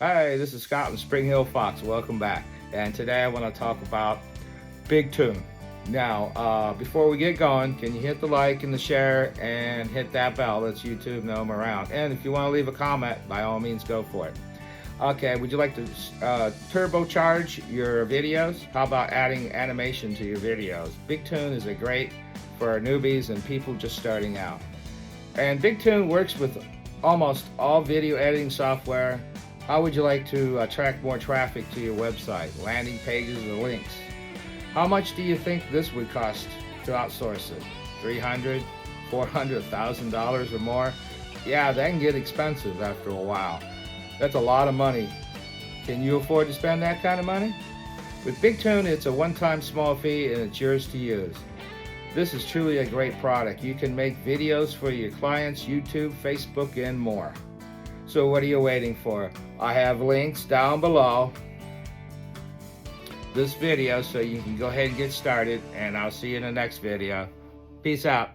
Hi, this is Scott from Spring Hill Fox. Welcome back. And today I want to talk about Big Toon. Now, before we get going, can you hit the like and the share and hit that bell? Lets YouTube know I'm around. And if you want to leave a comment, by all means, go for it. Okay, would you like to turbocharge your videos? How about adding animation to your videos? Big Toon is great for newbies and people just starting out. And Big Toon works with almost all video editing software. How would you like to attract more traffic to your website, landing pages, or links? How much do you think this would cost to outsource it? $300, $400, $1,000 or more? Yeah, that can get expensive after a while. That's a lot of money. Can you afford to spend that kind of money? With Big Toon, it's a one-time small fee and it's yours to use. This is truly a great product. You can make videos for your clients, YouTube, Facebook, and more. So what are you waiting for? I have links down below this video so you can go ahead and get started, and I'll see you in the next video. Peace out.